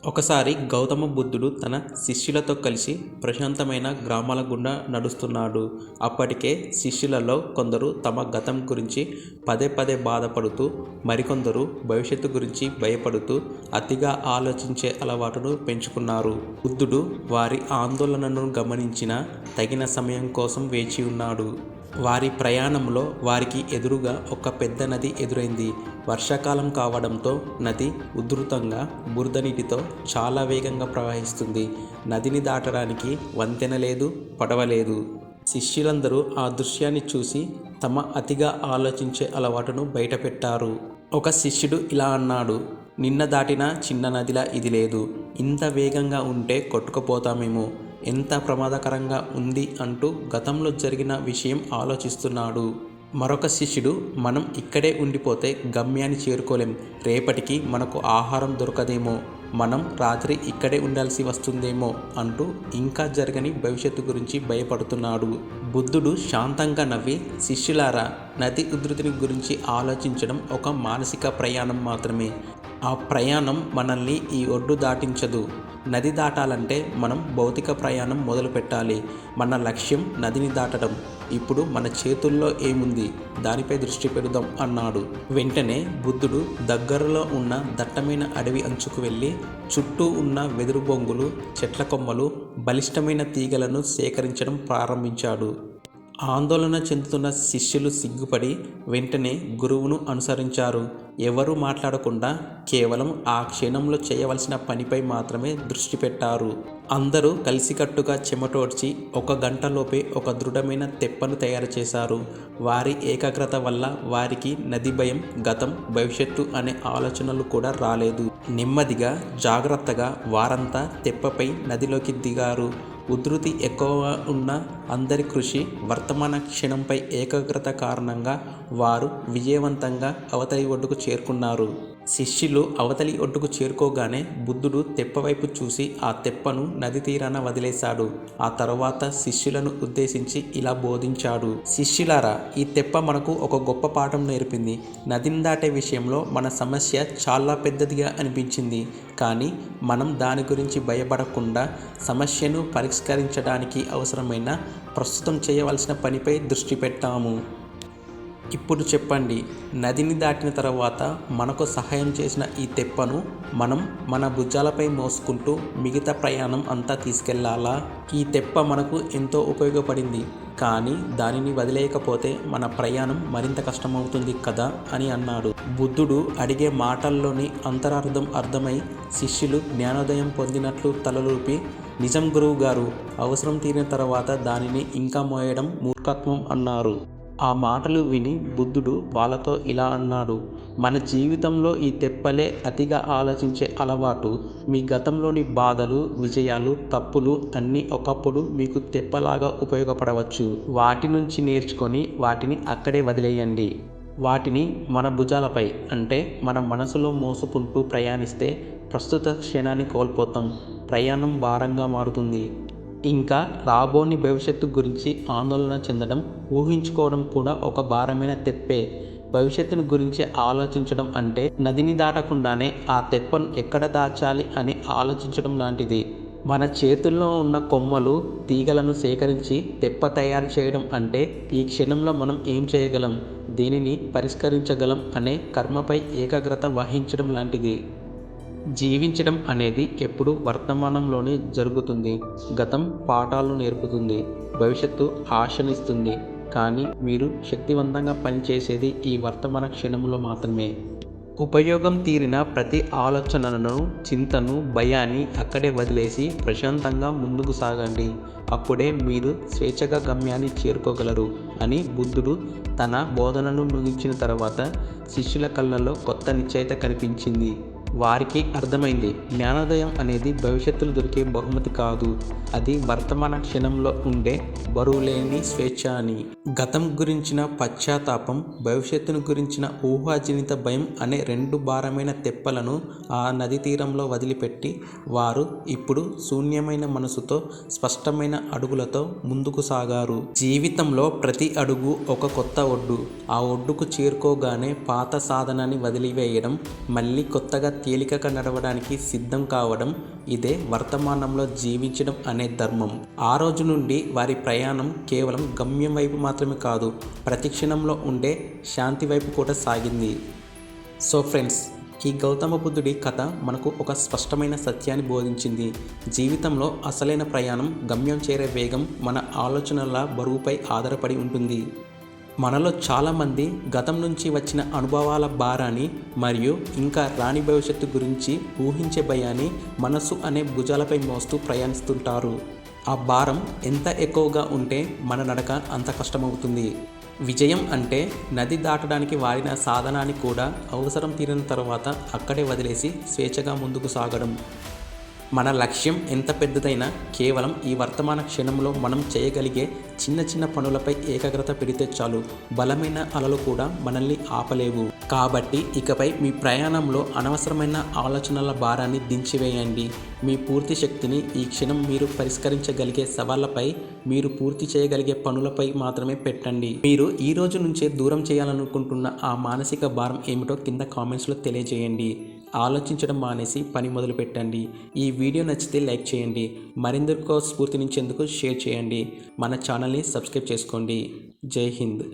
ఒకసారి గౌతమ బుద్ధుడు తన శిష్యులతో కలిసి ప్రశాంతమైన గ్రామాల గుండా నడుస్తున్నాడు. అప్పటికే శిష్యులలో కొందరు తమ గతం గురించి పదే పదే బాధపడుతూ, మరికొందరు భవిష్యత్తు గురించి భయపడుతూ అతిగా ఆలోచించే అలవాటును పెంచుకున్నారు. బుద్ధుడు వారి ఆందోళనను గమనించిన తగిన సమయం కోసం వేచి ఉన్నాడు. వారి ప్రయాణంలో వారికి ఎదురుగా ఒక పెద్ద నది ఎదురైంది. వర్షాకాలం కావడంతో నది ఉధృతంగా బురద నీటితో చాలా వేగంగా ప్రవహిస్తుంది. నదిని దాటడానికి వంతెన లేదు, పడవ లేదు. శిష్యులందరూ ఆ దృశ్యాన్ని చూసి తమ అతిగా ఆలోచించే అలవాటును బయటపెట్టారు. ఒక శిష్యుడు ఇలా అన్నాడు, నిన్న దాటిన చిన్న నదిలా ఇది లేదు. ఇంత వేగంగా ఉంటే కొట్టుకుపోతామేమో. ఎంత ప్రమాదకరంగా ఉంది అంటూ గతంలో జరిగిన విషయం ఆలోచిస్తున్నాడు. మరొక శిష్యుడు, మనం ఇక్కడే ఉండిపోతే గమ్యాన్ని చేరుకోలేం. రేపటికి మనకు ఆహారం దొరకదేమో. మనం రాత్రి ఇక్కడే ఉండాల్సి వస్తుందేమో అంటూ ఇంకా జరగని భవిష్యత్తు గురించి భయపడుతున్నాడు. బుద్ధుడు శాంతంగా నవ్వి, శిష్యులారా, నది ఉధృతిని గురించి ఆలోచించడం ఒక మానసిక ప్రయాణం మాత్రమే. ఆ ప్రయాణం మనల్ని ఈ ఒడ్డు దాటించదు. నది దాటాలంటే మనం భౌతిక ప్రయాణం మొదలు పెట్టాలి. మన లక్ష్యం నదిని దాటడం. ఇప్పుడు మన చేతుల్లో ఏముంది, దానిపై దృష్టి పెడదాం అన్నాడు. వెంటనే బుద్ధుడు దగ్గరలో ఉన్న దట్టమైన అడవి అంచుకు వెళ్ళి చుట్టూ ఉన్న వెదురు బొంగులు, చెట్ల కొమ్మలు, బలిష్టమైన తీగలను సేకరించడం ప్రారంభించాడు. ఆందోళన చెందుతున్న శిష్యులు సిగ్గుపడి వెంటనే గురువును అనుసరించారు. ఎవరూ మాట్లాడకుండా కేవలం ఆ క్షణంలో చేయవలసిన పనిపై మాత్రమే దృష్టి పెట్టారు. అందరూ కలిసికట్టుగా చెమటోడ్చి 1 గంటలోపే ఒక దృఢమైన తెప్పను తయారు చేశారు. వారి ఏకాగ్రత వల్ల వారికి నది భయం, గతం, భవిష్యత్తు అనే ఆలోచనలు కూడా రాలేదు. నెమ్మదిగా, జాగ్రత్తగా వారంతా తెప్పపై నదిలోకి దిగారు. ఉధృతి ఎక్కువగా ఉన్న అందరి కృషి, వర్తమాన క్షణంపై ఏకాగ్రత కారణంగా వారు విజయవంతంగా అవతలి ఒడ్డుకు చేరుకున్నారు. శిష్యులు అవతలి ఒడ్డుకు చేరుకోగానే బుద్ధుడు తెప్పవైపు చూసి ఆ తెప్పను నది తీరాన వదిలేశాడు. ఆ తర్వాత శిష్యులను ఉద్దేశించి ఇలా బోధించాడు. శిష్యులారా, ఈ తెప్ప మనకు ఒక గొప్ప పాఠం నేర్పింది. నదిని దాటే విషయంలో మన సమస్య చాలా పెద్దదిగా అనిపించింది. కానీ మనం దాని గురించి భయపడకుండా సమస్యను పరిష్కరించడానికి అవసరమైన ప్రస్తుతం చేయవలసిన పనిపై దృష్టి పెట్టాము. ఇప్పుడు చెప్పండి, నదిని దాటిన తర్వాత మనకు సహాయం చేసిన ఈ తెప్పను మనం మన భుజాలపై మోసుకుంటూ మిగతా ప్రయాణం అంతా తీసుకెళ్లాలా? ఈ తెప్ప మనకు ఎంతో ఉపయోగపడింది, కానీ దానిని వదిలేయకపోతే మన ప్రయాణం మరింత కష్టమవుతుంది కదా అని అన్నాడు. బుద్ధుడు అడిగే మాటల్లోని అంతరార్థం అర్థమై శిష్యులు జ్ఞానోదయం పొందినట్లు తలలూపి, నిజం గురువు గారు, అవసరం తీరిన తర్వాత దానిని ఇంకా మోయడం మూర్ఖత్వం అన్నారు. ఆ మాటలు విని బుద్ధుడు వాళ్ళతో ఇలా అన్నాడు, మన జీవితంలో ఈ తెప్పలే అతిగా ఆలోచించే అలవాటు. మీ గతంలోని బాధలు, విజయాలు, తప్పులు అన్నీ ఒకప్పుడు మీకు తెప్పలాగా ఉపయోగపడవచ్చు. వాటి నుంచి నేర్చుకొని వాటిని అక్కడే వదిలేయండి. వాటిని మన భుజాలపై, అంటే మన మనసులో మోసుకుంటూ ప్రయాణిస్తే ప్రస్తుత క్షణాన్ని కోల్పోతాం. ప్రయాణం భారంగా మారుతుంది. ఇంకా రాబోని భవిష్యత్తు గురించి ఆందోళన చెందడం, ఊహించుకోవడం కూడా ఒక భారమైన తెప్పే. భవిష్యత్తును గురించి ఆలోచించడం అంటే నదిని దాటకుండానే ఆ తెప్పను ఎక్కడ దాచాలి అని ఆలోచించడం లాంటిది. మన చేతుల్లో ఉన్న కొమ్మలు, తీగలను సేకరించి తెప్ప తయారు చేయడం అంటే ఈ క్షణంలో మనం ఏం చేయగలం, దీనిని పరిష్కరించగలం అనే కర్మపై ఏకాగ్రత వహించడం లాంటిది. జీవించడం అనేది ఎప్పుడు వర్తమానంలోనే జరుగుతుంది. గతం పాఠాలు నేర్పుతుంది, భవిష్యత్తు ఆశనిస్తుంది. కానీ మీరు శక్తివంతంగా పనిచేసేది ఈ వర్తమాన క్షణంలో మాత్రమే. ఉపయోగం తీరిన ప్రతి ఆలోచనను, చింతను, భయాన్ని అక్కడే వదిలేసి ప్రశాంతంగా ముందుకు సాగండి. అప్పుడే మీరు స్వేచ్ఛగా గమ్యాన్ని చేరుకోగలరు అని బుద్ధుడు తన బోధనను ముగించిన తర్వాత శిష్యుల కళ్ళల్లో కొత్త నిశ్చయిత కనిపించింది. వారికి అర్థమైంది, జ్ఞానోదయం అనేది భవిష్యత్తులో దొరికే బహుమతి కాదు, అది వర్తమాన క్షణంలో ఉండే బరువులేని స్వేచ్ఛ అని. గతం గురించిన పశ్చాత్తాపం, భవిష్యత్తును గురించిన ఊహాజనిత భయం అనే 2 భారమైన తెప్పలను ఆ నది తీరంలో వదిలిపెట్టి వారు ఇప్పుడు శూన్యమైన మనసుతో, స్పష్టమైన అడుగులతో ముందుకు సాగారు. జీవితంలో ప్రతి అడుగు ఒక కొత్త ఒడ్డు. ఆ ఒడ్డుకు చేరుకోగానే పాత సాధనాన్ని వదిలివేయడం, మళ్ళీ కొత్తగా తేలికగా నడవడానికి సిద్ధం కావడం, ఇదే వర్తమానంలో జీవించడం అనే ధర్మం. ఆ రోజు నుండి వారి ప్రయాణం కేవలం గమ్యం వైపు మాత్రమే కాదు, ప్రతి క్షణంలో ఉండే శాంతి వైపు కూడా సాగింది. సో ఫ్రెండ్స్, ఈ గౌతమ బుద్ధుడి కథ మనకు ఒక స్పష్టమైన సత్యాన్ని బోధించింది. జీవితంలో అసలైన ప్రయాణం గమ్యం చేరే వేగం మన ఆలోచనల బరువుపై ఆధారపడి ఉంటుంది. మనలో చాలామంది గతం నుంచి వచ్చిన అనుభవాల భారాన్ని మరియు ఇంకా రాని భవిష్యత్తు గురించి ఊహించే భయాన్ని మనసు అనే భుజాలపై మోస్తూ ప్రయాణిస్తుంటారు. ఆ భారం ఎంత ఎక్కువగా ఉంటే మన నడక అంత కష్టమవుతుంది. విజయం అంటే నది దాటడానికి వాడిన సాధనాన్ని కూడా అవసరం తీరిన తర్వాత అక్కడే వదిలేసి స్వేచ్ఛగా ముందుకు సాగడం. మన లక్ష్యం ఎంత పెద్దదైనా కేవలం ఈ వర్తమాన క్షణంలో మనం చేయగలిగే చిన్న చిన్న పనులపై ఏకాగ్రత పెడితే చాలు. బలమైన అలలు కూడా మనల్ని ఆపలేవు. కాబట్టి ఇకపై మీ ప్రయాణంలో అనవసరమైన ఆలోచనల భారాన్ని దించివేయండి. మీ పూర్తి శక్తిని ఈ క్షణం మీరు పరిష్కరించగలిగే సవాళ్లపై, మీరు పూర్తి చేయగలిగే పనులపై మాత్రమే పెట్టండి. మీరు ఈ రోజు నుంచే దూరం చేయాలనుకుంటున్న ఆ మానసిక భారం ఏమిటో కింద కామెంట్స్లో తెలియజేయండి. ఆలోచించడం మానేసి పని మొదలు పెట్టండి. ఈ వీడియో నచ్చితే లైక్ చేయండి. మరిందరికో స్ఫూర్తినిచ్చేందుకు షేర్ చేయండి. మన ఛానల్ని సబ్స్క్రైబ్ చేసుకోండి. జై హింద్.